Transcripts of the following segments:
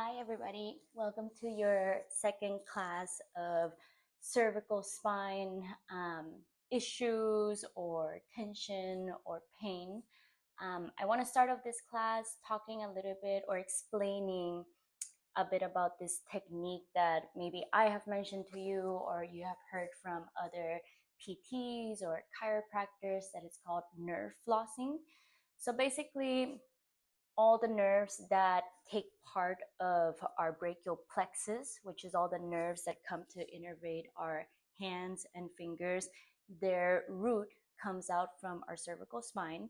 Hi, everybody. Welcome to your second class of cervical spine issues or tension or pain. I want to start off this class talking a little bit or explaining a bit about this technique that maybe I have mentioned to you or you have heard from other PTs or chiropractors that it's called nerve flossing. So basically, all the nerves that take part of our brachial plexus, which is all the nerves that come to innervate our hands and fingers, their root comes out from our cervical spine.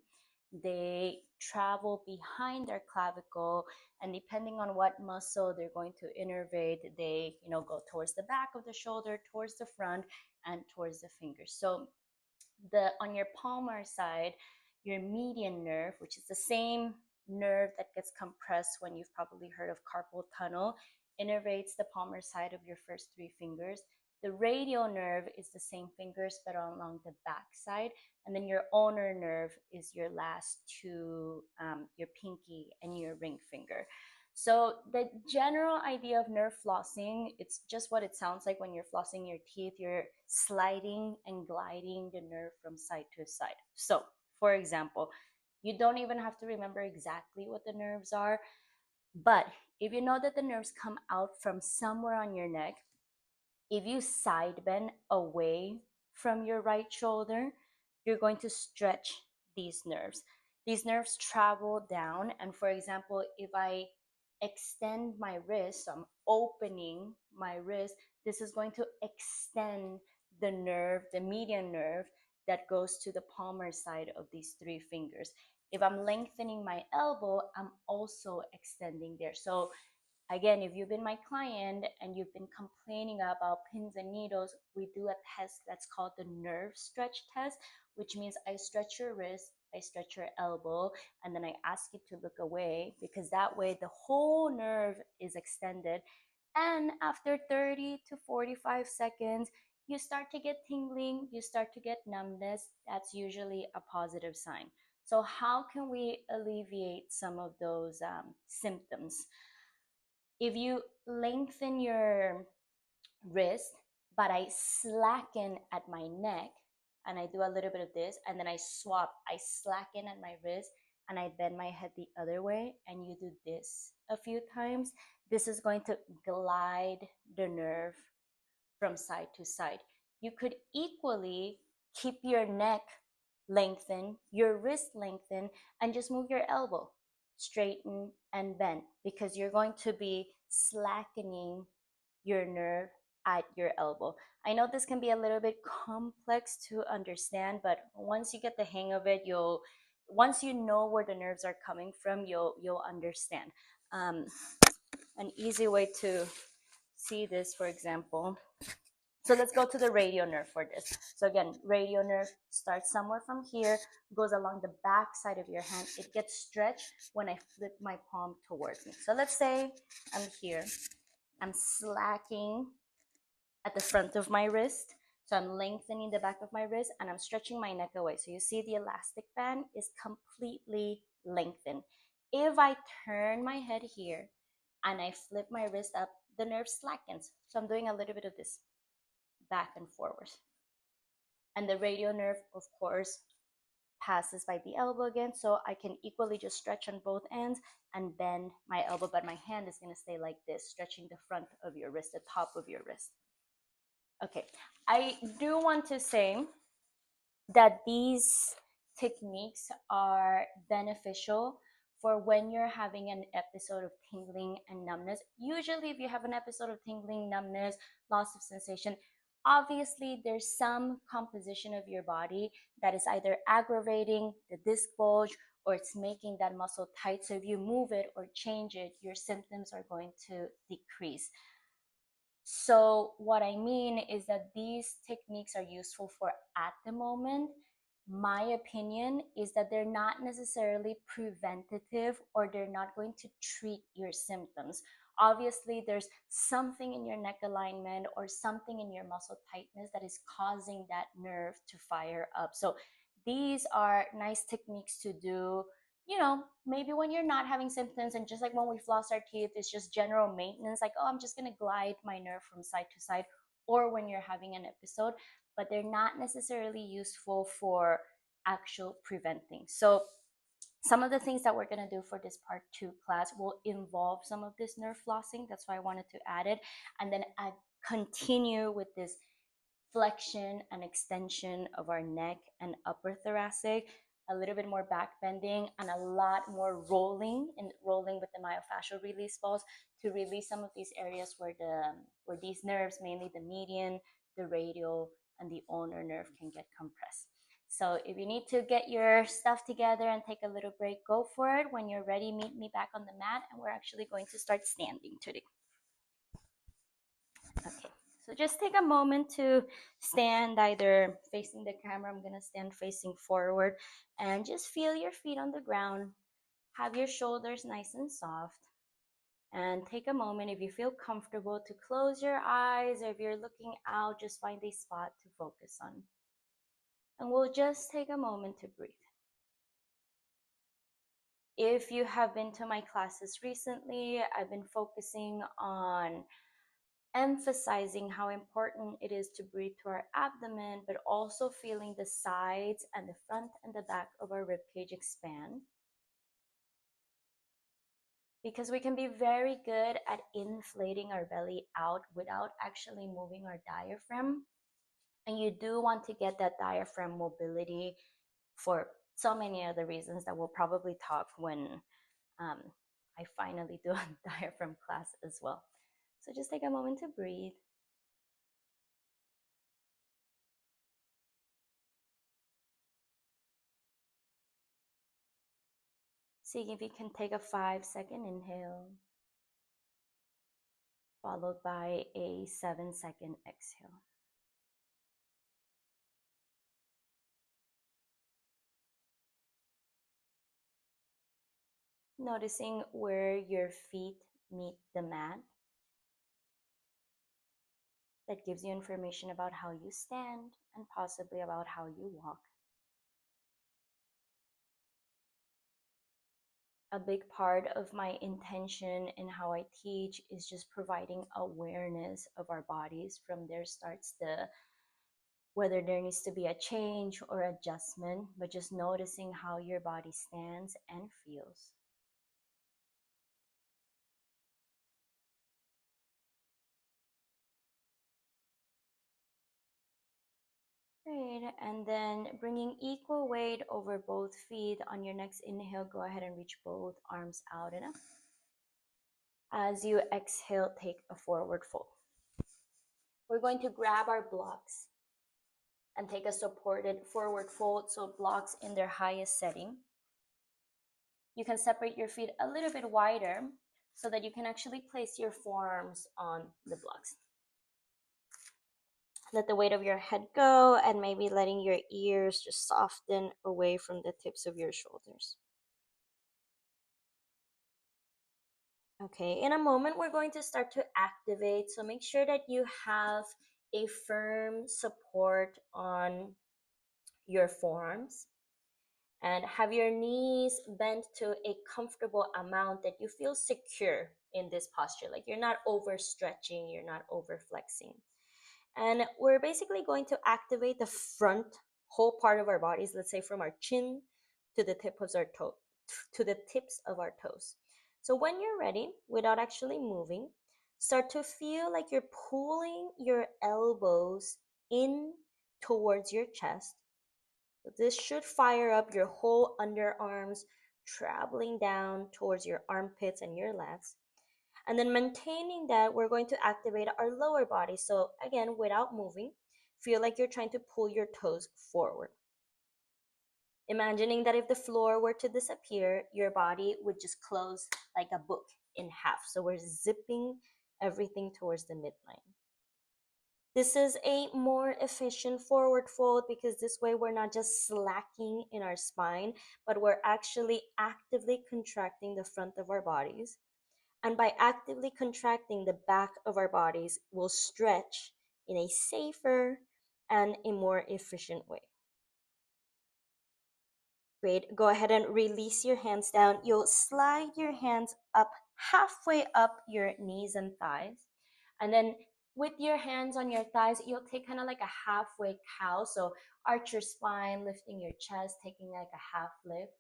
They travel behind our clavicle, and depending on what muscle they're going to innervate, they go towards the back of the shoulder, towards the front, and towards the fingers. So the on your palmar side, your median nerve, which is the same nerve that gets compressed when you've probably heard of carpal tunnel, innervates the palmar side of your first three fingers. The radial nerve is the same fingers but along the back side, and then your ulnar nerve is your last two, your pinky and your ring finger. So the general idea of nerve flossing, it's just what it sounds like when you're flossing your teeth. You're sliding and gliding the nerve from side to side. So, for example, you don't even have to remember exactly what the nerves are, but if you know that the nerves come out from somewhere on your neck, if you side bend away from your right shoulder, you're going to stretch these nerves. These nerves travel down, and for example, if I extend my wrist, so I'm opening my wrist, this is going to extend the nerve, the median nerve that goes to the palmar side of these three fingers. If I'm lengthening my elbow, I'm also extending there. So again, if you've been my client and you've been complaining about pins and needles, we do a test that's called the nerve stretch test, which means I stretch your wrist, I stretch your elbow, and then I ask you to look away, because that way the whole nerve is extended. And after 30 to 45 seconds, you start to get tingling, you start to get numbness. That's usually a positive sign. So, how can we alleviate some of those symptoms? If you lengthen your wrist, but I slacken at my neck, and I do a little bit of this, and then I swap, I slacken at my wrist and I bend my head the other way, and you do this a few times, this is going to glide the nerve from side to side. You could equally keep your neck lengthened, your wrist lengthened, and just move your elbow straighten and bend, because you're going to be slackening your nerve at your elbow. I know this can be a little bit complex to understand, but once you get the hang of it, once you know where the nerves are coming from, you'll understand. An easy way to see this, for example, so let's go to the radial nerve for this. So again, radial nerve starts somewhere from here, goes along the back side of your hand. It gets stretched when I flip my palm towards me. So let's say I'm here. I'm slacking at the front of my wrist. So I'm lengthening the back of my wrist and I'm stretching my neck away. So you see the elastic band is completely lengthened. If I turn my head here and I flip my wrist up, the nerve slackens. So I'm doing a little bit of this back and forward. And the radial nerve, of course, passes by the elbow again, so I can equally just stretch on both ends and bend my elbow, but my hand is going to stay like this, stretching the front of your wrist, the top of your wrist. Okay, I do want to say that these techniques are beneficial for when you're having an episode of tingling and numbness. Usually, if you have an episode of tingling, numbness, loss of sensation, obviously there's some composition of your body that is either aggravating the disc bulge or it's making that muscle tight. So if you move it or change it, your symptoms are going to decrease. So what I mean is that these techniques are useful for at the moment. My opinion is that they're not necessarily preventative, or they're not going to treat your symptoms. Obviously, there's something in your neck alignment or something in your muscle tightness that is causing that nerve to fire up. So these are nice techniques to do, maybe when you're not having symptoms, and just like when we floss our teeth, it's just general maintenance, like, oh, I'm just going to glide my nerve from side to side, or when you're having an episode, but they're not necessarily useful for actual preventing. So some of the things that we're going to do for this part 2 class will involve some of this nerve flossing. That's why I wanted to add it. And then I continue with this flexion and extension of our neck and upper thoracic, a little bit more back bending, and a lot more rolling with the myofascial release balls to release some of these areas where these nerves, mainly the median, the radial, and the ulnar nerve, can get compressed. So if you need to get your stuff together and take a little break, go for it. When you're ready, meet me back on the mat, and we're actually going to start standing today. Okay, so just take a moment to stand either facing the camera. I'm gonna stand facing forward, and just feel your feet on the ground. Have your shoulders nice and soft. And take a moment, if you feel comfortable, to close your eyes, or if you're looking out, just find a spot to focus on. And we'll just take a moment to breathe. If you have been to my classes recently, I've been focusing on emphasizing how important it is to breathe to our abdomen, but also feeling the sides and the front and the back of our rib cage expand. Because we can be very good at inflating our belly out without actually moving our diaphragm. And you do want to get that diaphragm mobility for so many other reasons that we'll probably talk when I finally do a diaphragm class as well. So just take a moment to breathe. See if you can take a 5-second inhale, followed by a 7-second exhale. Noticing where your feet meet the mat. That gives you information about how you stand and possibly about how you walk. A big part of my intention in how I teach is just providing awareness of our bodies. From there starts whether there needs to be a change or adjustment, but just noticing how your body stands and feels. Great, and then bringing equal weight over both feet. On your next inhale, go ahead and reach both arms out and up. As you exhale, take a forward fold. We're going to grab our blocks and take a supported forward fold, so blocks in their highest setting. You can separate your feet a little bit wider so that you can actually place your forearms on the blocks. Let the weight of your head go, and maybe letting your ears just soften away from the tips of your shoulders. Okay, in a moment, we're going to start to activate. So make sure that you have a firm support on your forearms and have your knees bent to a comfortable amount that you feel secure in this posture. Like you're not overstretching, you're not over flexing. And we're basically going to activate the front whole part of our bodies, let's say from our chin to the tip of our toe, to the tips of our toes. So when you're ready, without actually moving, start to feel like you're pulling your elbows in towards your chest. So this should fire up your whole underarms, traveling down towards your armpits and your lats. And then maintaining that, we're going to activate our lower body. So again, without moving, feel like you're trying to pull your toes forward. Imagining that if the floor were to disappear, your body would just close like a book in half. So we're zipping everything towards the midline. This is a more efficient forward fold because this way we're not just slacking in our spine, but we're actually actively contracting the front of our bodies. And by actively contracting the back of our bodies, we'll stretch in a safer and a more efficient way. Great. Go ahead and release your hands down. You'll slide your hands up halfway up your knees and thighs. And then with your hands on your thighs, you'll take kind of like a halfway cow. So arch your spine, lifting your chest, taking like a half lift.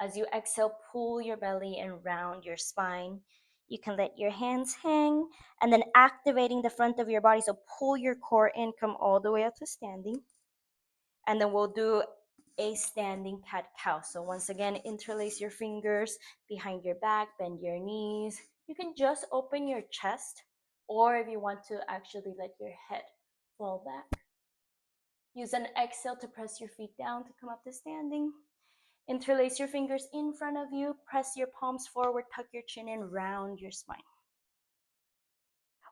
As you exhale, pull your belly and round your spine. You can let your hands hang and then activating the front of your body. So pull your core in, come all the way up to standing. And then we'll do a standing cat cow. So once again, interlace your fingers behind your back, bend your knees. You can just open your chest, or if you want to actually let your head fall back. Use an exhale to press your feet down to come up to standing. Interlace your fingers in front of you, press your palms forward, tuck your chin in, round your spine.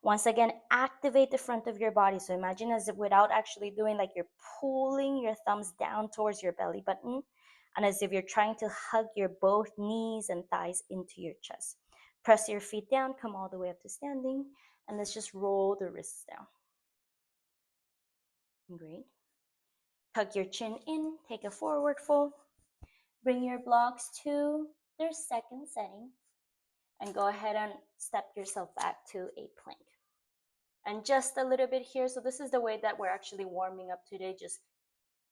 Once again, activate the front of your body. So imagine as if without actually doing, like you're pulling your thumbs down towards your belly button, and as if you're trying to hug your both knees and thighs into your chest. Press your feet down, come all the way up to standing, and let's just roll the wrists down. Great. Tuck your chin in, take a forward fold. Bring your blocks to their second setting, and go ahead and step yourself back to a plank. And just a little bit here. So this is the way that we're actually warming up today, just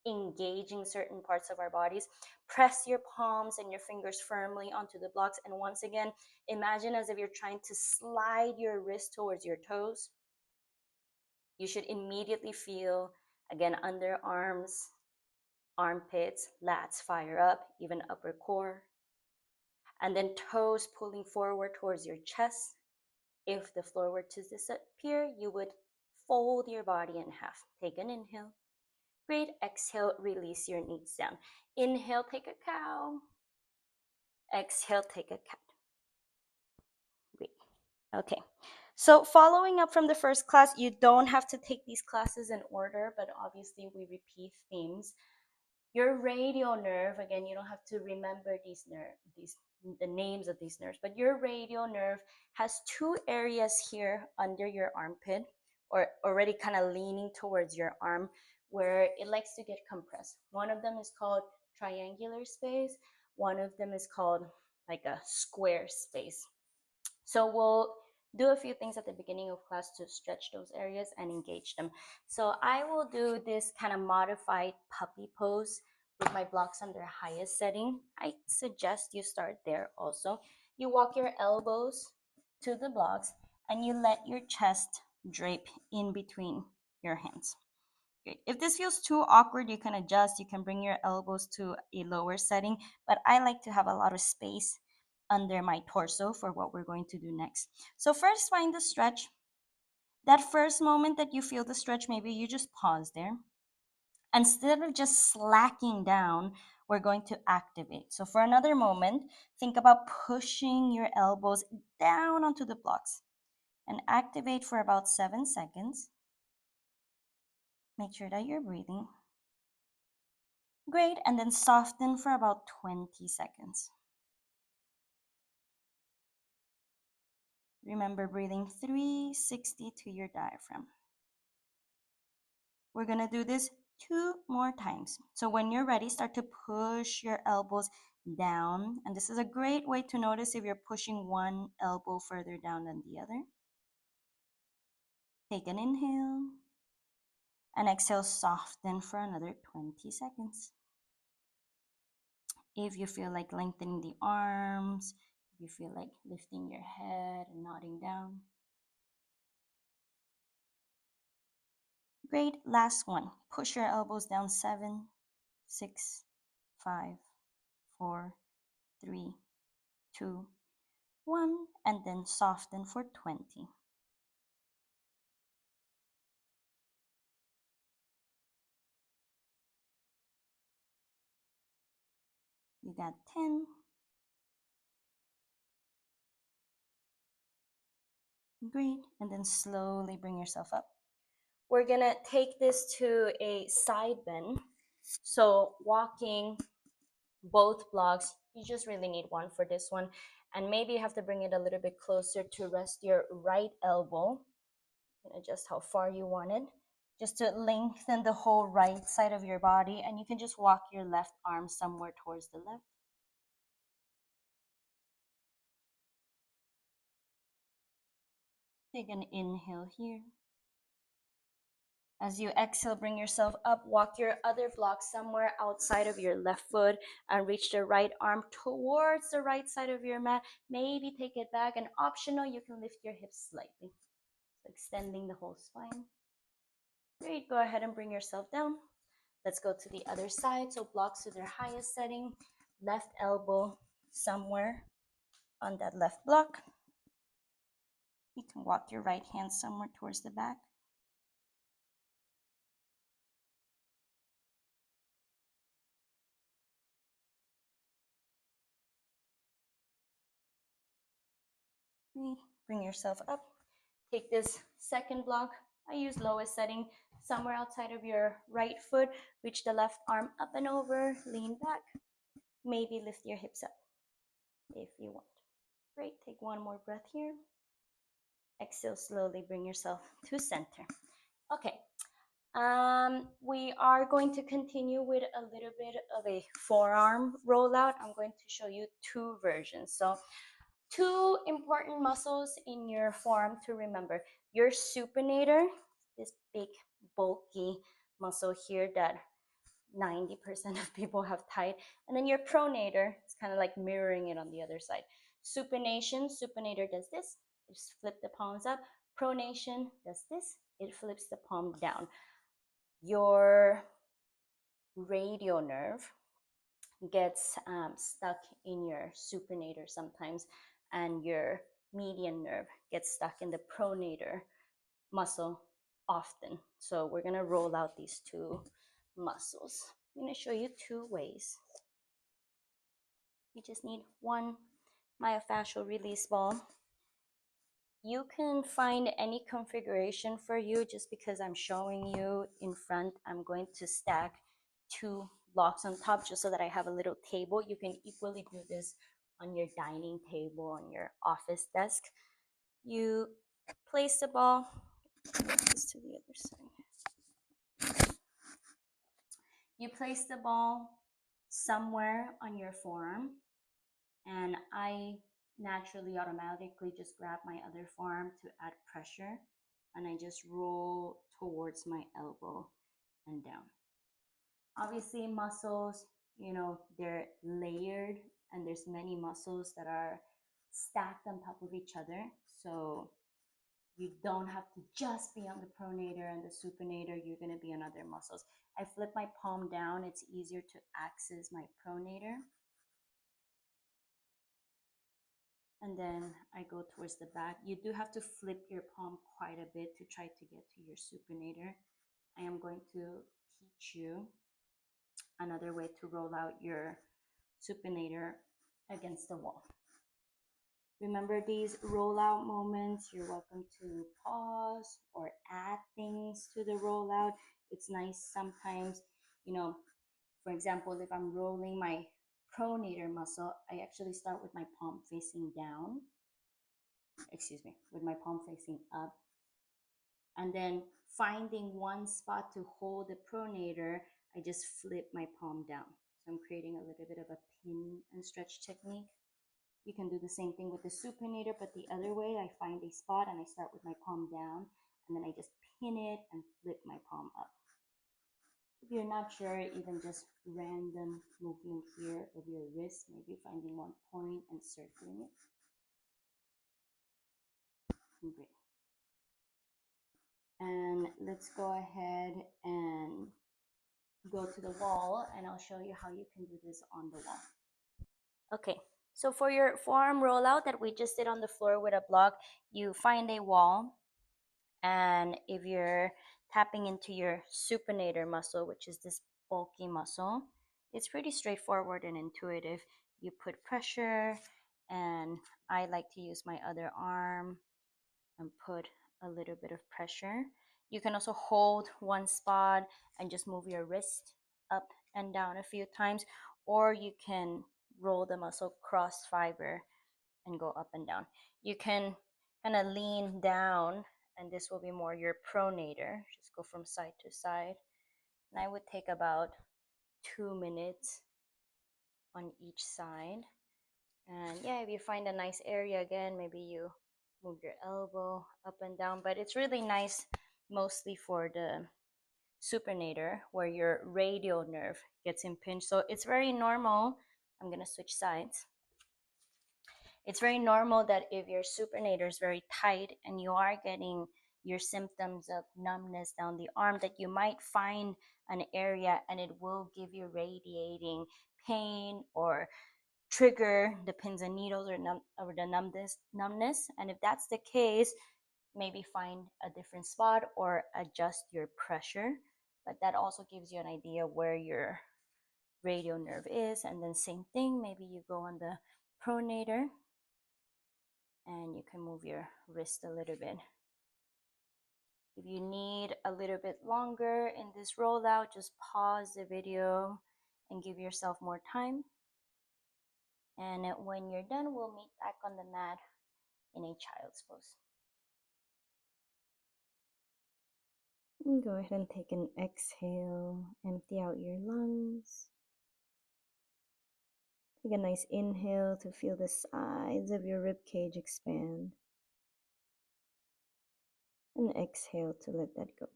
engaging certain parts of our bodies. Press your palms and your fingers firmly onto the blocks. And once again, imagine as if you're trying to slide your wrist towards your toes. You should immediately feel, again, underarms, armpits, lats fire up, even upper core. And then toes pulling forward towards your chest. If the floor were to disappear, you would fold your body in half. Take an inhale. Great. Exhale, release your knees down. Inhale, take a cow. Exhale, take a cat. Great. Okay. So following up from the first class, you don't have to take these classes in order, but obviously we repeat themes. Your radial nerve, again, you don't have to remember the names of these nerves, but your radial nerve has two areas here under your armpit, or already kind of leaning towards your arm, where it likes to get compressed. One of them is called triangular space. One of them is called like a square space. So we'll do a few things at the beginning of class to stretch those areas and engage them. So I will do this kind of modified puppy pose with my blocks on their highest setting. I suggest you start there also. You walk your elbows to the blocks and you let your chest drape in between your hands. Great. If this feels too awkward, you can adjust. You can bring your elbows to a lower setting, but I like to have a lot of space under my torso for what we're going to do next. So first, find the stretch. That first moment that you feel the stretch, maybe you just pause there. Instead of just slacking down, we're going to activate. So for another moment, think about pushing your elbows down onto the blocks and activate for about 7 seconds. Make sure that you're breathing. Great, and then soften for about 20 seconds. Remember breathing 360 to your diaphragm. We're gonna do this 2 more times. So when you're ready, start to push your elbows down. And this is a great way to notice if you're pushing one elbow further down than the other. Take an inhale and exhale, soften for another 20 seconds. If you feel like lengthening the arms, if you feel like lifting your head and nodding down. Great, last one. Push your elbows down 7, 6, 5, 4, 3, 2, 1, and then soften for 20. You got 10. Great, and then slowly bring yourself up. We're gonna take this to a side bend. So walking both blocks, you just really need one for this one. And maybe you have to bring it a little bit closer to rest your right elbow. And adjust how far you want it. just to lengthen the whole right side of your body. And you can just walk your left arm somewhere towards the left. Take an inhale here. As you exhale, bring yourself up, walk your other block somewhere outside of your left foot and reach the right arm towards the right side of your mat. Maybe take it back, and optional, you can lift your hips slightly. So extending the whole spine. Great, go ahead and bring yourself down. Let's go to the other side. So blocks to their highest setting, left elbow somewhere on that left block. You can walk your right hand somewhere towards the back. Bring yourself up. Take this second block. I use lowest setting somewhere outside of your right foot. Reach the left arm up and over, lean back. Maybe lift your hips up if you want. Great, take one more breath here. Exhale, slowly bring yourself to center. Okay, we are going to continue with a little bit of a forearm rollout. I'm going to show you two versions. So two important muscles in your forearm to remember. Your supinator, this big bulky muscle here that 90% of people have tight, and then your pronator, it's kind of like mirroring it on the other side. Supinator does this, just flip the palms up. Pronation does this, it flips the palm down. Your radial nerve gets stuck in your supinator sometimes, and your median nerve gets stuck in the pronator muscle often. So we're going to roll out these two muscles. I'm going to show you two ways. You just need one myofascial release ball. You can find any configuration for you. Just because I'm showing you in front, I'm going to stack two blocks on top just so that I have a little table. You can equally do this on your dining table, on your office desk. You place the ball, move this to the other side. You place the ball somewhere on your forearm, and I naturally automatically just grab my other forearm to add pressure, and I just roll towards my elbow and down. Obviously muscles, they're layered, and there's many muscles that are stacked on top of each other, so you don't have to just be on the pronator and the supinator. You're going to be on other muscles. I flip my palm down. It's easier to access my pronator. And then I go towards the back. You do have to flip your palm quite a bit to try to get to your supinator. I am going to teach you another way to roll out your supinator against the wall. Remember these rollout moments. You're welcome to pause or add things to the rollout. It's nice sometimes, for example, if I'm rolling my pronator muscle, I actually start with my palm facing down. With my palm facing up. And then finding one spot to hold the pronator, I just flip my palm down. So I'm creating a little bit of a pin and stretch technique. You can do the same thing with the supinator, but the other way. I find a spot and I start with my palm down, and then I just pin it and flip my palm up. If you're not sure, even just random movement here of your wrist, maybe finding one point and circling it. Great. And let's go ahead and go to the wall, and I'll show you how you can do this on the wall. Okay, so for your forearm rollout that we just did on the floor with a block, you find a wall, and if you're tapping into your supinator muscle, which is this bulky muscle, it's pretty straightforward and intuitive. You put pressure, and I like to use my other arm and put a little bit of pressure. You can also hold one spot and just move your wrist up and down a few times, or you can roll the muscle cross fiber and go up and down. You can kind of lean down and this will be more your pronator. Just go from side to side. And I would take about 2 minutes on each side. And yeah, if you find a nice area again, maybe you move your elbow up and down, but it's really nice mostly for the supinator where your radial nerve gets impinged. So it's very normal. I'm going to switch sides. It's very normal that if your supinator is very tight and you are getting your symptoms of numbness down the arm, that you might find an area and it will give you radiating pain or trigger the pins and needles or the numbness. And if that's the case, maybe find a different spot or adjust your pressure. But that also gives you an idea where your radial nerve is. And then same thing, maybe you go on the pronator and you can move your wrist a little bit. If you need a little bit longer in this rollout, just pause the video and give yourself more time. And when you're done, we'll meet back on the mat in a child's pose. And go ahead and take an exhale, empty out your lungs. Take a nice inhale to feel the sides of your rib cage expand. And exhale to let that go.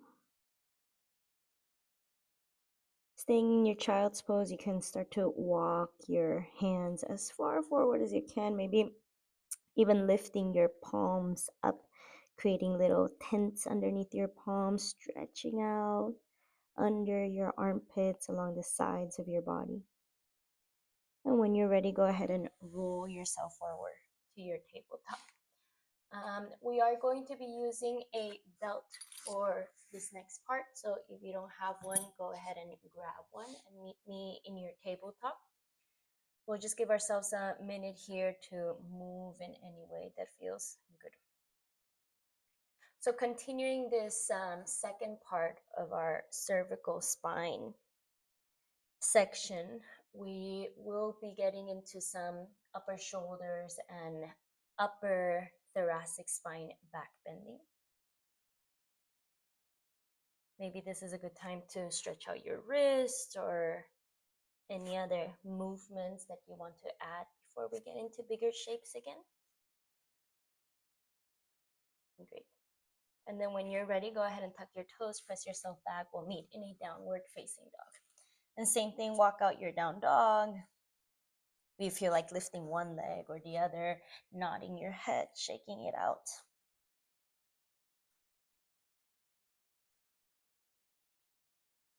Staying in your child's pose, you can start to walk your hands as far forward as you can, maybe even lifting your palms up, creating little tents underneath your palms, stretching out under your armpits along the sides of your body. And when you're ready, go ahead and roll yourself forward to your tabletop. We are going to be using a belt for this next part. So if you don't have one, go ahead and grab one and meet me in your tabletop. We'll just give ourselves a minute here to move in any way that feels good. So continuing this second part of our cervical spine section, we will be getting into some upper shoulders and upper thoracic spine back bending. Maybe this is a good time to stretch out your wrists or any other movements that you want to add before we get into bigger shapes again. Great. And then when you're ready, go ahead and tuck your toes, press yourself back. We'll meet in a downward facing dog. And same thing, walk out your down dog. You feel like lifting one leg or the other, nodding your head, shaking it out.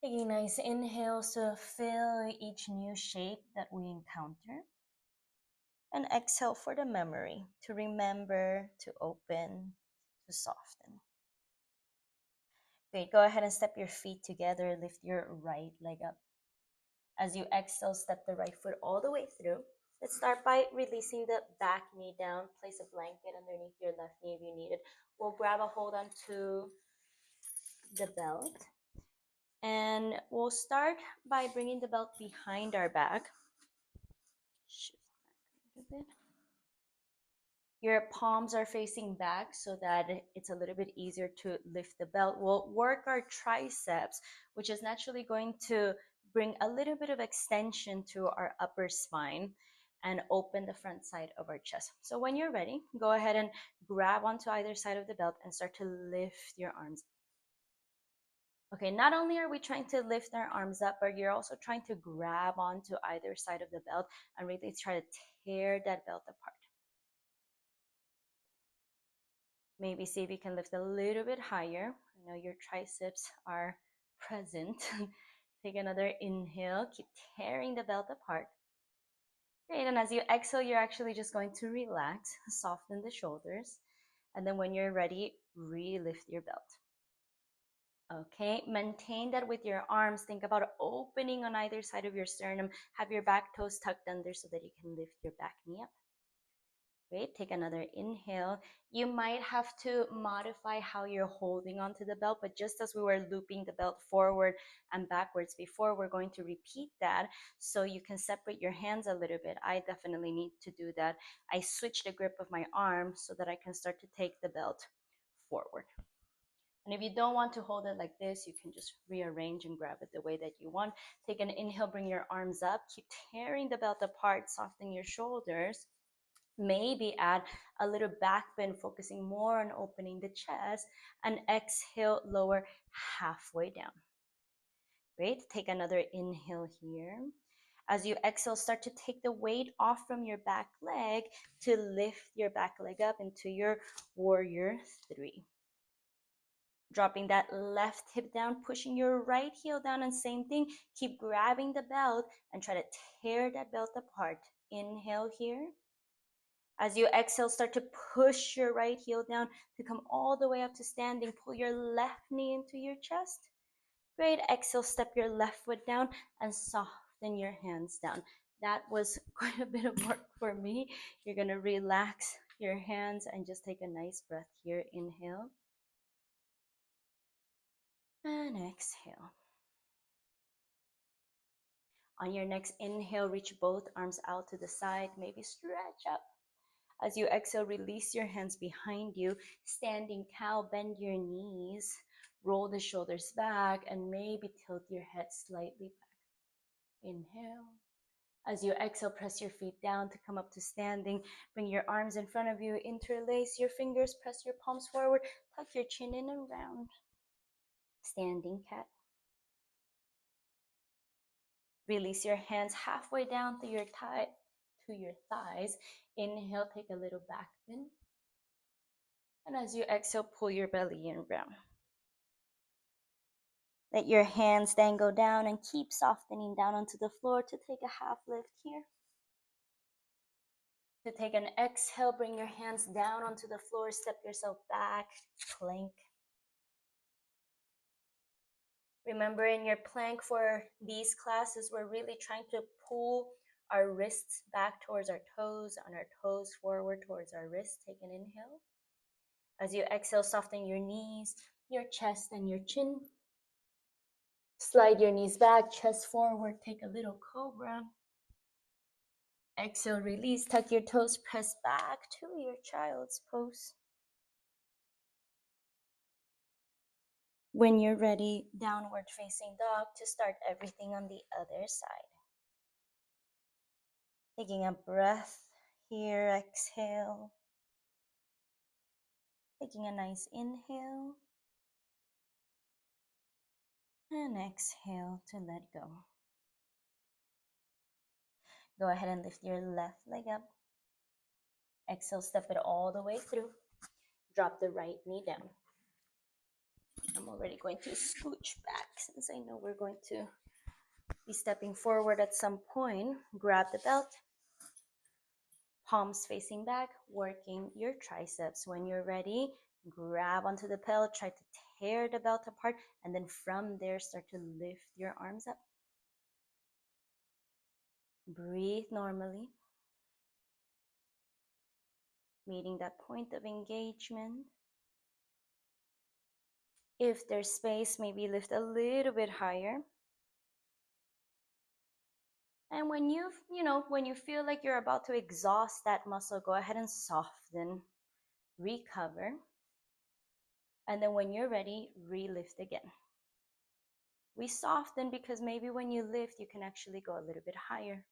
Taking nice inhales to fill each new shape that we encounter. And exhale for the memory, to remember, to open, to soften. Great, go ahead and step your feet together, lift your right leg up. As you exhale, step the right foot all the way through. Let's start by releasing the back knee down. Place a blanket underneath your left knee if you need it. We'll grab a hold onto the belt. And we'll start by bringing the belt behind our back. Shift back a little bit. Your palms are facing back so that it's a little bit easier to lift the belt. We'll work our triceps, which is naturally going to bring a little bit of extension to our upper spine and open the front side of our chest. So when you're ready, go ahead and grab onto either side of the belt and start to lift your arms. Okay, not only are we trying to lift our arms up, but you're also trying to grab onto either side of the belt and really try to tear that belt apart. Maybe see if you can lift a little bit higher. I know your triceps are present. Take another inhale. Keep tearing the belt apart. Great. And as you exhale, you're actually just going to relax, soften the shoulders. And then when you're ready, re-lift your belt. Okay, maintain that with your arms. Think about opening on either side of your sternum. Have your back toes tucked under so that you can lift your back knee up. Great, take another inhale. You might have to modify how you're holding onto the belt, but just as we were looping the belt forward and backwards before, we're going to repeat that so you can separate your hands a little bit. I definitely need to do that. I switch the grip of my arm so that I can start to take the belt forward. And if you don't want to hold it like this, you can just rearrange and grab it the way that you want. Take an inhale, bring your arms up, keep tearing the belt apart, soften your shoulders. Maybe add a little back bend, focusing more on opening the chest, and exhale, lower halfway down. Great, take another inhale here. As you exhale, start to take the weight off from your back leg to lift your back leg up into your warrior three. Dropping that left hip down, pushing your right heel down, and same thing, keep grabbing the belt and try to tear that belt apart. Inhale here. As you exhale, start to push your right heel down to come all the way up to standing. Pull your left knee into your chest. Great. Exhale, step your left foot down and soften your hands down. That was quite a bit of work for me. You're going to relax your hands and just take a nice breath here. Inhale and exhale. On your next inhale, reach both arms out to the side, maybe stretch up. As you exhale, release your hands behind you. Standing cow, bend your knees, roll the shoulders back, and maybe tilt your head slightly back. Inhale. As you exhale, press your feet down to come up to standing. Bring your arms in front of you, interlace your fingers, press your palms forward, tuck your chin in and round. Standing cat. Release your hands halfway down to your thighs. Inhale, take a little back bend. And as you exhale, pull your belly in round. Let your hands then go down and keep softening down onto the floor to take a half lift here. To take an exhale, bring your hands down onto the floor, step yourself back, plank. Remember, in your plank for these classes, we're really trying to pull our wrists back towards our toes, and our toes forward towards our wrists. Take an inhale. As you exhale, soften your knees, your chest, and your chin. Slide your knees back, chest forward, take a little cobra. Exhale, release, tuck your toes, press back to your child's pose. When you're ready, downward facing dog to start everything on the other side. Taking a breath here, exhale. Taking a nice inhale. And exhale to let go. Go ahead and lift your left leg up. Exhale, step it all the way through. Drop the right knee down. I'm already going to scooch back since I know we're going to be stepping forward at some point. Grab the belt. Palms facing back, working your triceps. When you're ready, grab onto the belt, try to tear the belt apart, and then from there, start to lift your arms up. Breathe normally. Meeting that point of engagement. If there's space, maybe lift a little bit higher. And when you feel like you're about to exhaust that muscle, go ahead and soften, recover. And then when you're ready, re-lift again. We soften because maybe when you lift, you can actually go a little bit higher.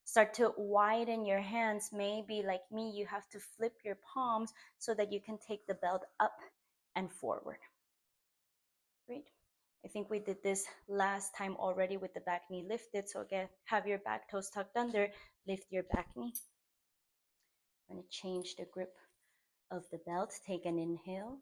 Start to widen your hands. Maybe like me, you have to flip your palms so that you can take the belt up and forward. Great. I think we did this last time already with the back knee lifted. So again, have your back toes tucked under, lift your back knee. I'm going to change the grip of the belt. Take an inhale.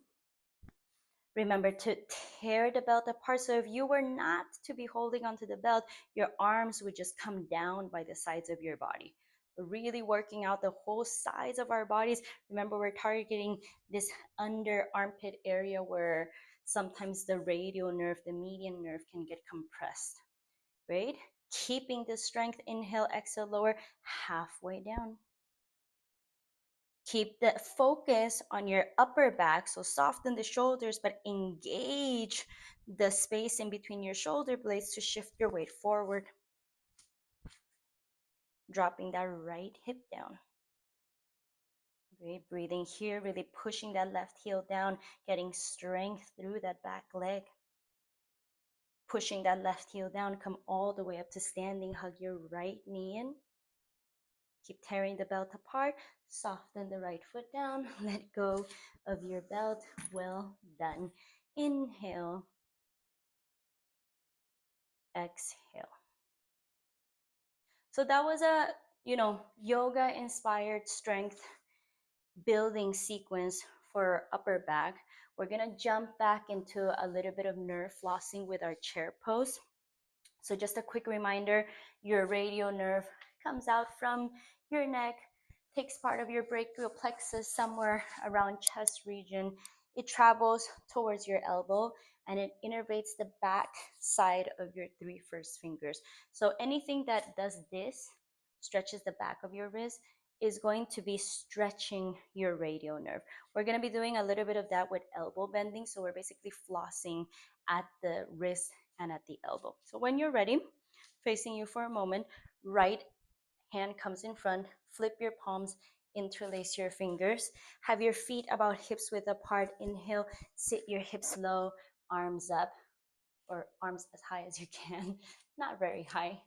Remember to tear the belt apart. So if you were not to be holding onto the belt, your arms would just come down by the sides of your body. We're really working out the whole sides of our bodies. Remember, we're targeting this under armpit area where sometimes the radial nerve, the median nerve can get compressed. Great. Keeping the strength. Inhale, exhale, lower, halfway down. Keep the focus on your upper back, so soften the shoulders, but engage the space in between your shoulder blades to shift your weight forward. Dropping that right hip down. Great. Breathing here, really pushing that left heel down, getting strength through that back leg. Pushing that left heel down, come all the way up to standing. Hug your right knee in. Keep tearing the belt apart. Soften the right foot down. Let go of your belt. Well done. Inhale. Exhale. So that was a, yoga inspired strength building sequence for upper back. We're going to jump back into a little bit of nerve flossing with our chair pose. So just a quick reminder, your radial nerve comes out from your neck, takes part of your brachial plexus somewhere around chest region. It travels towards your elbow and it innervates the back side of your three first fingers. So anything that does this, stretches the back of your wrist, is going to be stretching your radial nerve. We're going to be doing a little bit of that with elbow bending. So we're basically flossing at the wrist and at the elbow. So when you're ready, facing you for a moment, right hand comes in front, flip your palms, interlace your fingers, have your feet about hips width apart. Inhale, sit your hips low, arms up, or arms as high as you can, not very high.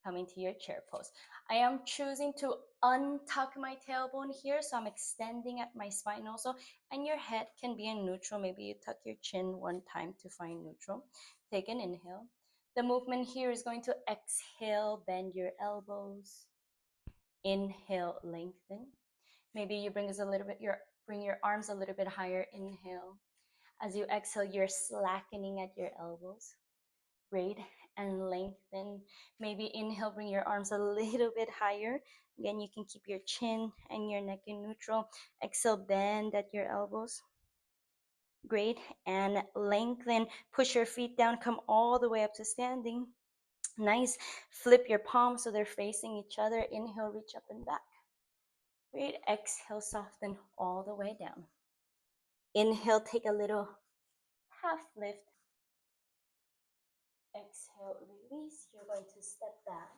Coming to your chair pose. I am choosing to untuck my tailbone here, so I'm extending at my spine also, and your head can be in neutral. Maybe you tuck your chin one time to find neutral. Take an inhale. The movement here is going to exhale, bend your elbows. Inhale, lengthen. Maybe you bring your arms a little bit higher. Inhale. As you exhale, you're slackening at your elbows. Great. And lengthen. Maybe inhale, bring your arms a little bit higher. Again, you can keep your chin and your neck in neutral. Exhale, bend at your elbows. Great. And lengthen. Push your feet down, come all the way up to standing. Nice. Flip your palms so they're facing each other. Inhale, reach up and back. Great. Exhale, soften all the way down. Inhale, take a little half lift. Exhale, release. You're going to step back.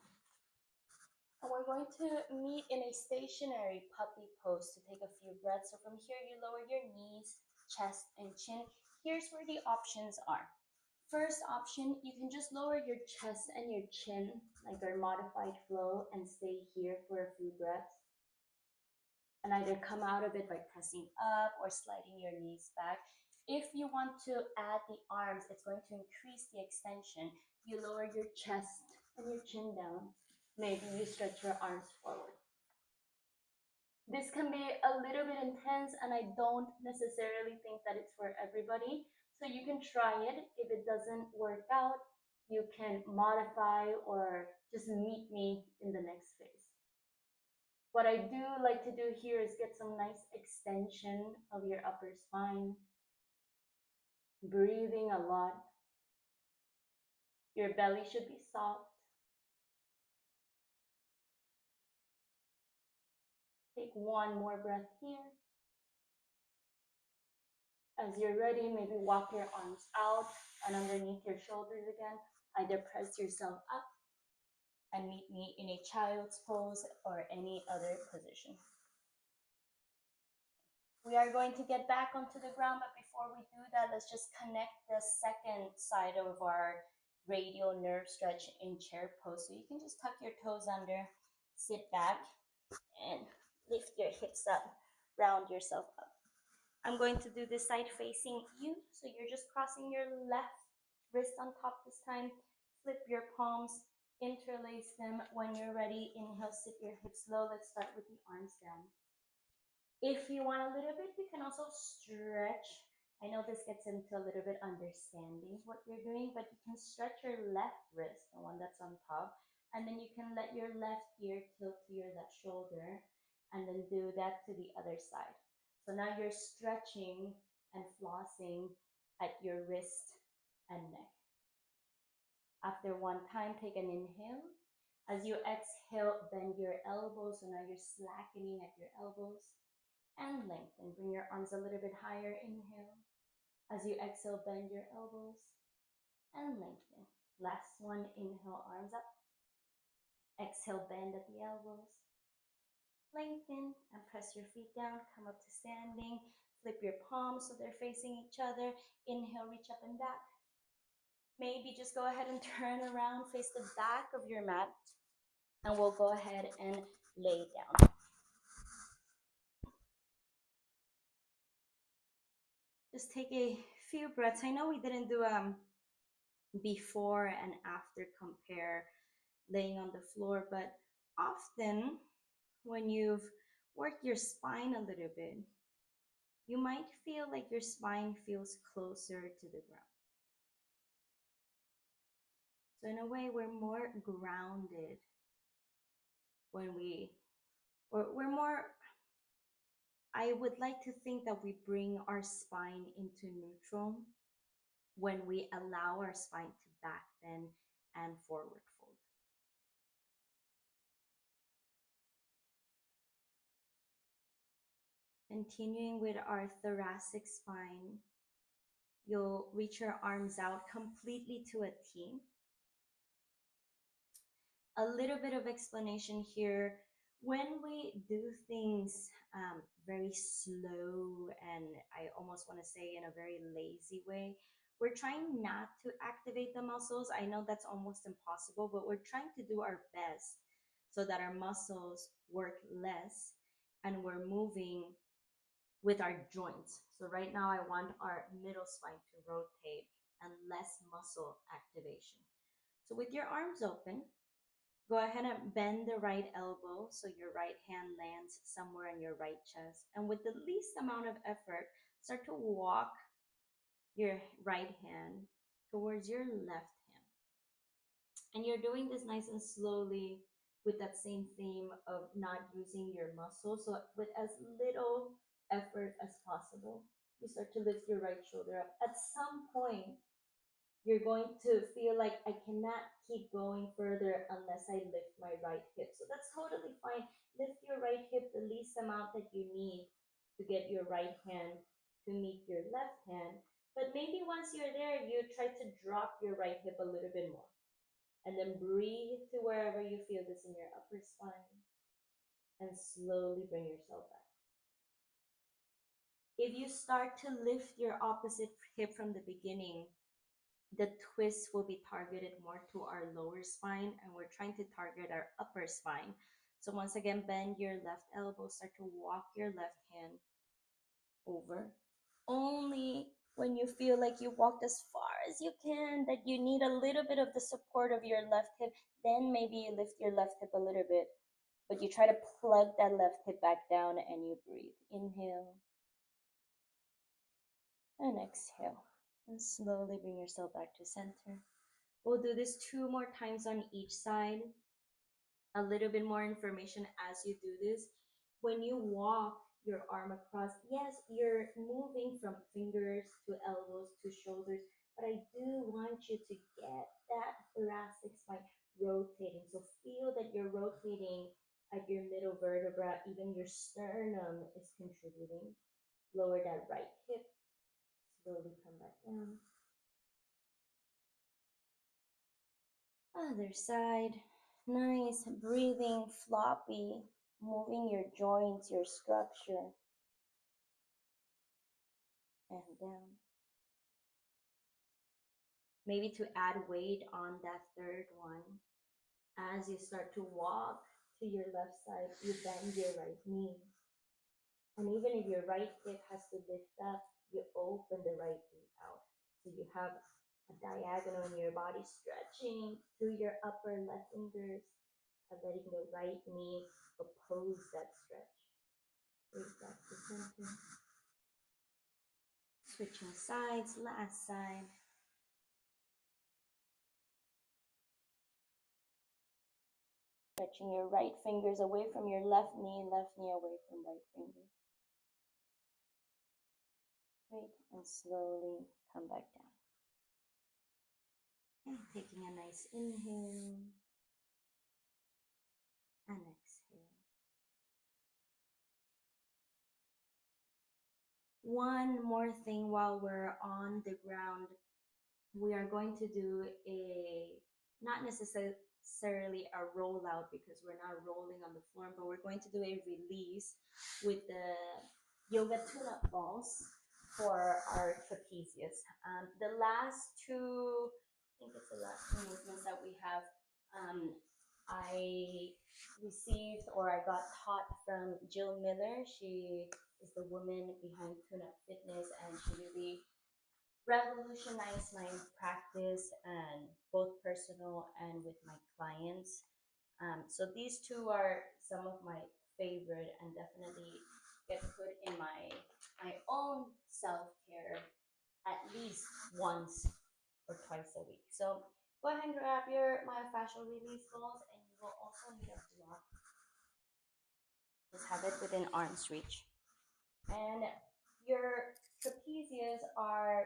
And we're going to meet in a stationary puppy pose to take a few breaths. So from here, you lower your knees, chest, and chin. Here's where the options are. First option, you can just lower your chest and your chin, like our modified flow, and stay here for a few breaths. And either come out of it by pressing up or sliding your knees back. If you want to add the arms, it's going to increase the extension. You lower your chest and your chin down. Maybe you stretch your arms forward. This can be a little bit intense, and I don't necessarily think that it's for everybody. So you can try it. If it doesn't work out, you can modify or just meet me in the next phase. What I do like to do here is get some nice extension of your upper spine. Breathing a lot. Your belly should be soft. Take one more breath here. As you're ready, maybe walk your arms out and underneath your shoulders again. Either press yourself up and meet me in a child's pose or any other position. We are going to get back onto the ground, but before we do that, let's just connect the second side of our radial nerve stretch in chair pose. So you can just tuck your toes under, sit back, and lift your hips up, round yourself up. I'm going to do this side facing you. So you're just crossing your left wrist on top this time. Flip your palms, interlace them. When you're ready, inhale, sit your hips low. Let's start with the arms down. If you want a little bit, you can also stretch. I know this gets into a little bit understanding what you're doing, but you can stretch your left wrist, the one that's on top, and then you can let your left ear tilt to your left shoulder, and then do that to the other side. So now you're stretching and flossing at your wrist and neck. After one time, take an inhale. As you exhale, bend your elbows. So now you're slackening at your elbows. And lengthen. Bring your arms a little bit higher. Inhale. As you exhale, bend your elbows and lengthen. Last one, inhale, arms up. Exhale, bend at the elbows. Lengthen and press your feet down. Come up to standing. Flip your palms so they're facing each other. Inhale, reach up and back. Maybe just go ahead and turn around, face the back of your mat, and we'll go ahead and lay down. Just take a few breaths. I know we didn't do before and after compare laying on the floor, but often when you've worked your spine a little bit, you might feel like your spine feels closer to the ground. So in a way, we're more grounded when we're more, I would like to think that we bring our spine into neutral when we allow our spine to back bend and forward fold. Continuing with our thoracic spine, you'll reach your arms out completely to a T. A little bit of explanation here. When we do things very slow and I almost want to say in a very lazy way, we're trying not to activate the muscles. I know that's almost impossible, but we're trying to do our best so that our muscles work less and we're moving with our joints. So right now I want our middle spine to rotate and less muscle activation. So with your arms open, go ahead and bend the right elbow so your right hand lands somewhere in your right chest. And with the least amount of effort, start to walk your right hand towards your left hand. And you're doing this nice and slowly with that same theme of not using your muscles. So with as little effort as possible, you start to lift your right shoulder up. At some point, you're going to feel like I cannot keep going further unless I lift my right hip. So that's totally fine. Lift your right hip the least amount that you need to get your right hand to meet your left hand. But maybe once you're there, you try to drop your right hip a little bit more. And then breathe to wherever you feel this in your upper spine and slowly bring yourself back. If you start to lift your opposite hip from the beginning, the twist will be targeted more to our lower spine and we're trying to target our upper spine. So once again, bend your left elbow, start to walk your left hand over. Only when you feel like you walked as far as you can, that you need a little bit of the support of your left hip, then maybe you lift your left hip a little bit, but you try to plug that left hip back down and you breathe. Inhale and exhale. And slowly bring yourself back to center. We'll do this 2 more times on each side. A little bit more information as you do this. When you walk your arm across, yes, you're moving from fingers to elbows to shoulders, but I do want you to get that thoracic spine rotating. So feel that you're rotating at your middle vertebra, even your sternum is contributing. Lower that right hip, slowly come back down. Other side. Nice breathing, floppy, moving your joints, your structure, and down. Maybe to add weight on that third one. As you start to walk to your left side, you bend your right knee. And even if your right hip has to lift up, you open the right knee out. So you have a diagonal in your body stretching through your upper left fingers and letting the right knee oppose that stretch. Bring back to center. Switching sides, last side. Stretching your right fingers away from your left knee away from right finger. Great, and slowly come back down. And taking a nice inhale and exhale. One more thing while we're on the ground, we are going to do a, not necessarily a rollout because we're not rolling on the floor, but we're going to do a release with the yoga tune-up balls for our trapezius. The last two, I think it's the last two movements that we have, I received or I got taught from Jill Miller. She is the woman behind Tune Up Fitness, and she really revolutionized my practice and both personal and with my clients. So these two are some of my favorite and definitely get put in my own self-care at least once or twice a week. So go ahead and grab your myofascial release balls, and you will also need a block. Just have it within arm's reach. And your trapezius are,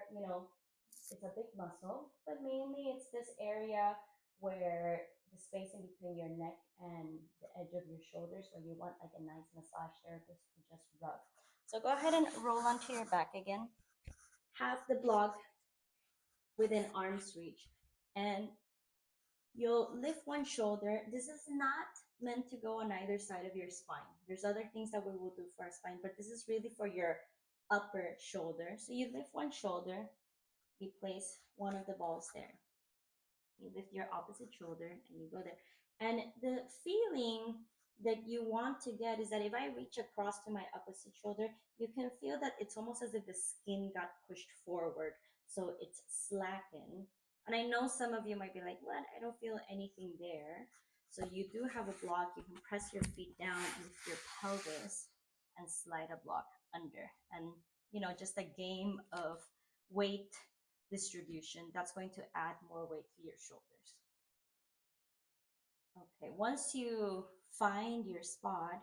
it's a big muscle, but mainly it's this area where the space in between your neck and the edge of your shoulder. So you want like a nice massage therapist to just rub. So go ahead and roll onto your back again. Have the block within arm's reach. And you'll lift one shoulder. This is not meant to go on either side of your spine. There's other things that we will do for our spine, but this is really for your upper shoulder. So you lift one shoulder, you place one of the balls there. You lift your opposite shoulder and you go there. And the feeling that you want to get is that if I reach across to my opposite shoulder, you can feel that it's almost as if the skin got pushed forward. So it's slackened. And I know some of you might be like, what? I don't feel anything there. So you do have a block. You can press your feet down with your pelvis and slide a block under. And, just a game of weight distribution that's going to add more weight to your shoulders. Okay, once you find your spot,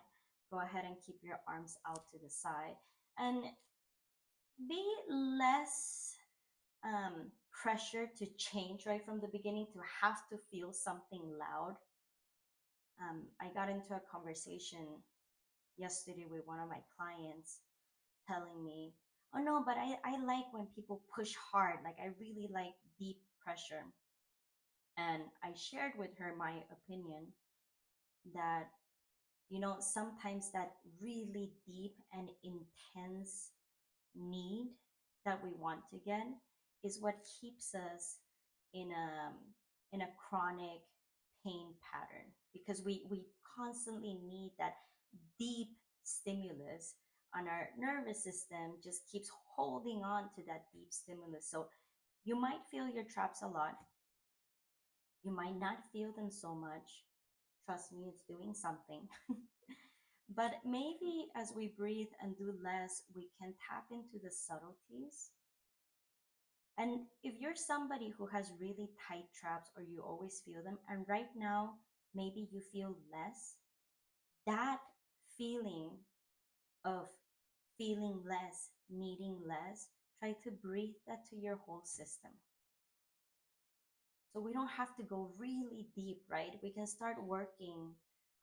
go ahead and keep your arms out to the side and be less pressure to change right from the beginning to have to feel something loud. I got into a conversation yesterday with one of my clients telling me, oh no, but I like when people push hard. Like I really like deep pressure. And I shared with her my opinion that, sometimes that really deep and intense need that we want to get is what keeps us in a chronic pain pattern, because we constantly need that deep stimulus, and our nervous system just keeps holding on to that deep stimulus. So you might feel your traps a lot, you might not feel them so much. Trust me, it's doing something. But maybe as we breathe and do less, we can tap into the subtleties. And if you're somebody who has really tight traps or you always feel them, and right now maybe you feel less, that feeling of feeling less, needing less, try to breathe that to your whole system. So we don't have to go really deep, right? We can start working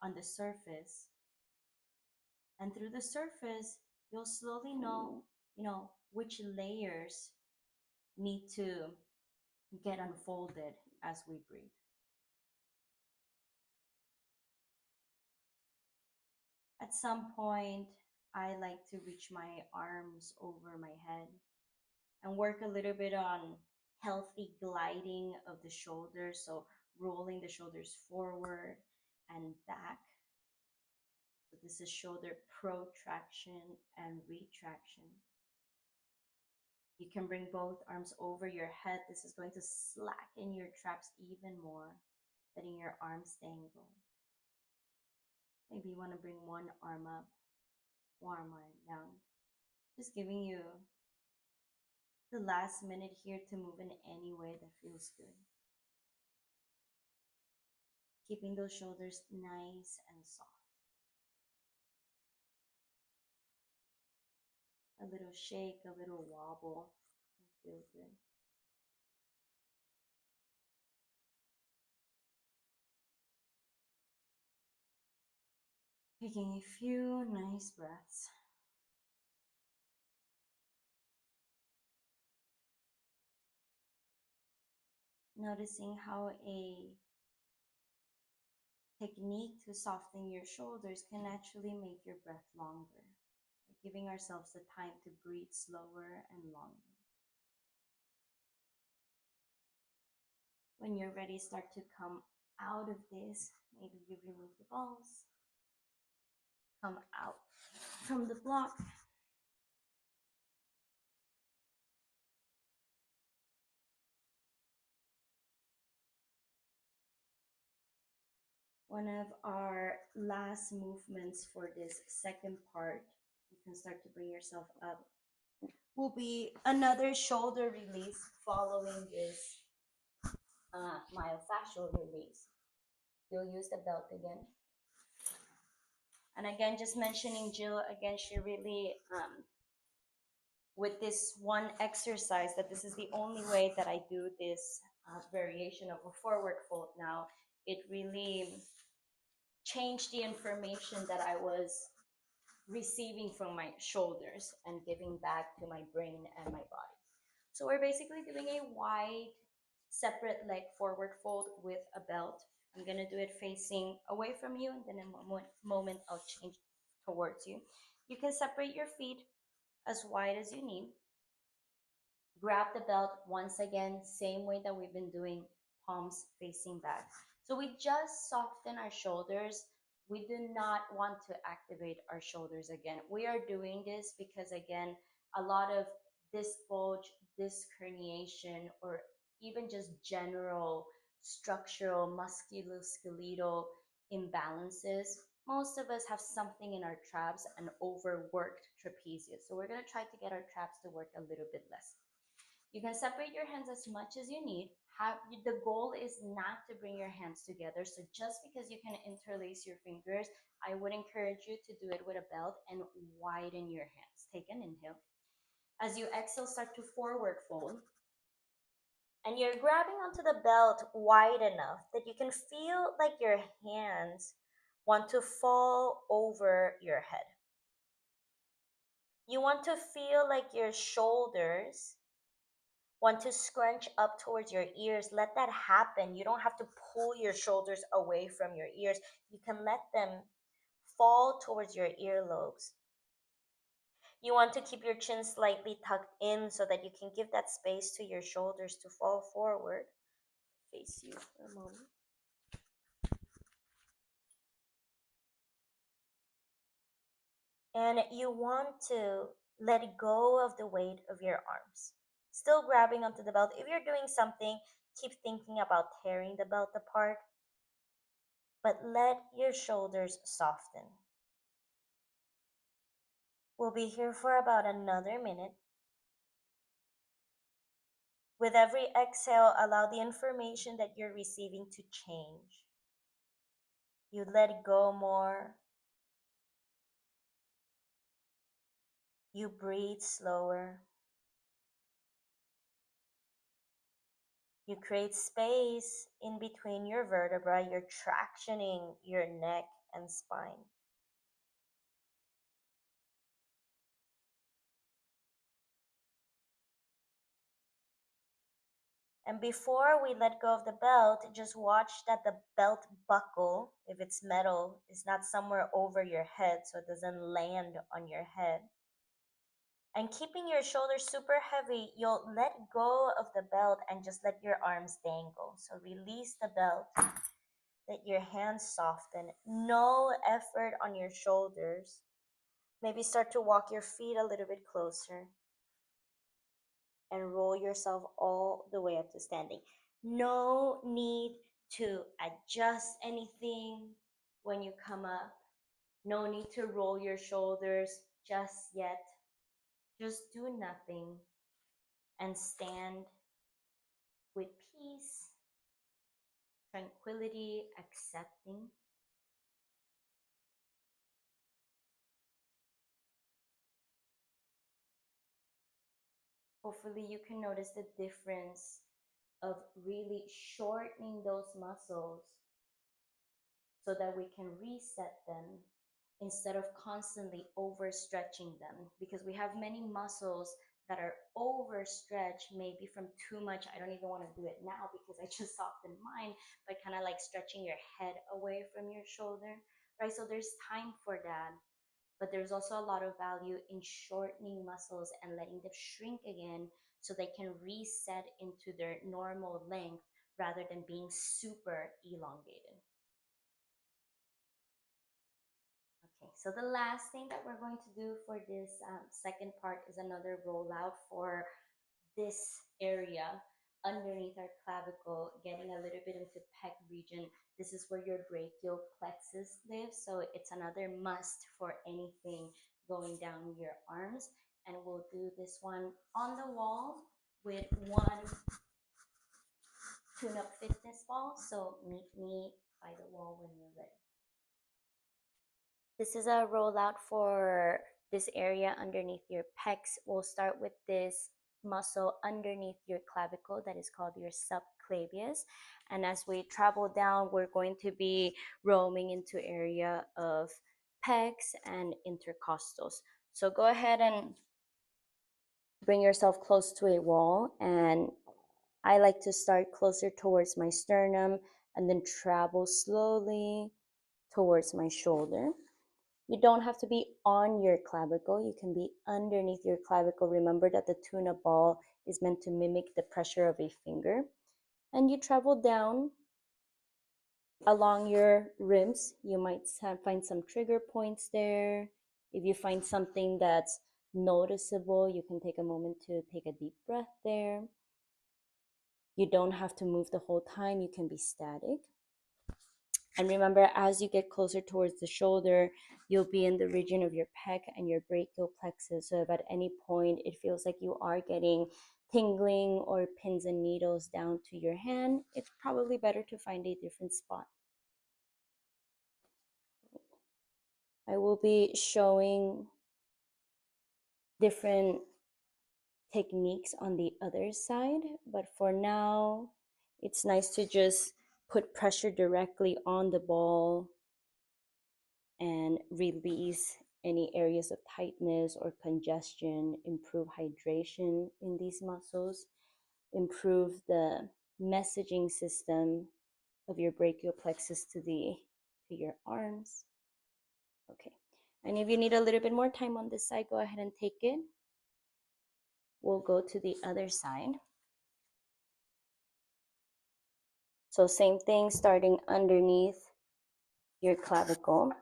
on the surface. And through the surface, you'll slowly know, which layers need to get unfolded as we breathe. At some point, I like to reach my arms over my head and work a little bit on healthy gliding of the shoulders. So rolling the shoulders forward and back. So this is shoulder protraction and retraction. You can bring both arms over your head. This is going to slacken your traps even more, letting your arms dangle. Maybe you want to bring one arm up, one arm down. Just giving you the last minute here to move in any way that feels good. Keeping those shoulders nice and soft. A little shake, a little wobble. Feels good. Taking a few nice breaths. Noticing how a technique to soften your shoulders can actually make your breath longer, giving ourselves the time to breathe slower and longer. When you're ready, start to come out of this. Maybe you remove the balls, come out from the block. One of our last movements for this second part, you can start to bring yourself up, will be another shoulder release following this myofascial release. You'll use the belt again. And again, just mentioning Jill, again, she really, with this one exercise, that this is the only way that I do this variation of a forward fold now. It really changed the information that I was receiving from my shoulders and giving back to my brain and my body. So we're basically doing a wide separate leg forward fold with a belt. I'm gonna do it facing away from you, and then in a moment I'll change towards you. You can separate your feet as wide as you need. Grab the belt once again, same way that we've been doing, palms facing back. So we just soften our shoulders. We do not want to activate our shoulders again. We are doing this because, again, a lot of disc bulge, disc herniation, or even just general structural musculoskeletal imbalances. Most of us have something in our traps, an overworked trapezius. So we're going to try to get our traps to work a little bit less. You can separate your hands as much as you need. The goal is not to bring your hands together. So just because you can interlace your fingers, I would encourage you to do it with a belt and widen your hands. Take an inhale. As you exhale, start to forward fold. And you're grabbing onto the belt wide enough that you can feel like your hands want to fall over your head. You want to feel like your shoulders want to scrunch up towards your ears. Let that happen. You don't have to pull your shoulders away from your ears. You can let them fall towards your earlobes. You want to keep your chin slightly tucked in so that you can give that space to your shoulders to fall forward. Face you for a moment. And you want to let go of the weight of your arms. Still grabbing onto the belt. If you're doing something, keep thinking about tearing the belt apart, but let your shoulders soften. We'll be here for about another minute. With every exhale, allow the information that you're receiving to change. You let go more. You breathe slower. You create space in between your vertebrae. You're tractioning your neck and spine. And before we let go of the belt, just watch that the belt buckle, if it's metal, is not somewhere over your head so it doesn't land on your head. And keeping your shoulders super heavy, you'll let go of the belt and just let your arms dangle. So release the belt, let your hands soften. No effort on your shoulders. Maybe start to walk your feet a little bit closer and roll yourself all the way up to standing. No need to adjust anything when you come up. No need to roll your shoulders just yet. Just do nothing and stand with peace, tranquility, accepting. Hopefully, you can notice the difference of really shortening those muscles so that we can reset them instead of constantly overstretching them, because we have many muscles that are overstretched, maybe from too much. I don't even want to do it now because I just softened mine, but kind of like stretching your head away from your shoulder, right? So there's time for that, but there's also a lot of value in shortening muscles and letting them shrink again so they can reset into their normal length rather than being super elongated. Okay, so the last thing that we're going to do for this second part is another rollout for this area underneath our clavicle, getting a little bit into pec region. This is where your brachial plexus lives, so it's another must for anything going down your arms. And we'll do this one on the wall with one tune-up fitness ball. So meet me by the wall when you're ready. This is a rollout for this area underneath your pecs. We'll start with this muscle underneath your clavicle that is called your subclavius. And as we travel down, we're going to be roaming into area of pecs and intercostals. So go ahead and bring yourself close to a wall, and I like to start closer towards my sternum and then travel slowly towards my shoulder. You don't have to be on your clavicle. You can be underneath your clavicle. Remember that the tuna ball is meant to mimic the pressure of a finger. And you travel down along your ribs. You might find some trigger points there. If you find something that's noticeable, you can take a moment to take a deep breath there. You don't have to move the whole time. You can be static. And remember, as you get closer towards the shoulder, you'll be in the region of your pec and your brachial plexus. So if at any point it feels like you are getting tingling or pins and needles down to your hand, it's probably better to find a different spot. I will be showing different techniques on the other side, but for now, it's nice to just put pressure directly on the ball and release any areas of tightness or congestion, improve hydration in these muscles, improve the messaging system of your brachial plexus to your arms. Okay. And if you need a little bit more time on this side, go ahead and take it. We'll go to the other side. So same thing, starting underneath your clavicle.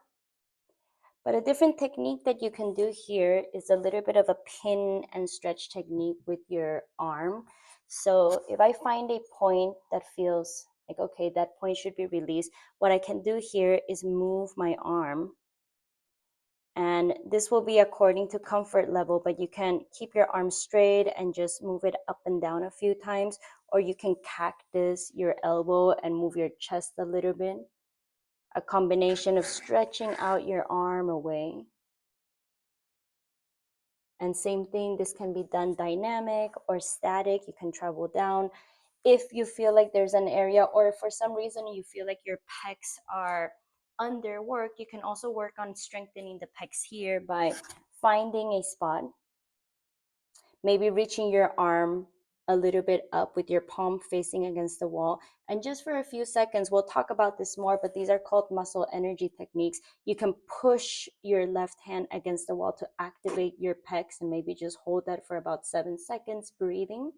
But a different technique that you can do here is a little bit of a pin and stretch technique with your arm. So if I find a point that feels like, okay, that point should be released, what I can do here is move my arm. And this will be according to comfort level, but you can keep your arm straight and just move it up and down a few times, or you can cactus your elbow and move your chest a little bit. A combination of stretching out your arm away. And same thing, this can be done dynamic or static. You can travel down. If you feel like there's an area, or if for some reason you feel like your pecs are underworked, you can also work on strengthening the pecs here by finding a spot, maybe reaching your arm a little bit up with your palm facing against the wall. And just for a few seconds, we'll talk about this more, but these are called muscle energy techniques. You can push your left hand against the wall to activate your pecs and maybe just hold that for about 7 seconds, breathing.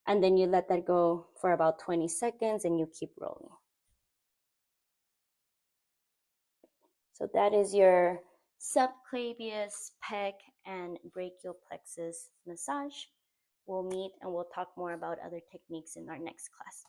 And then you let that go for about 20 seconds and you keep rolling. So that is your subclavius, pec, and brachial plexus massage. We'll meet and we'll talk more about other techniques in our next class.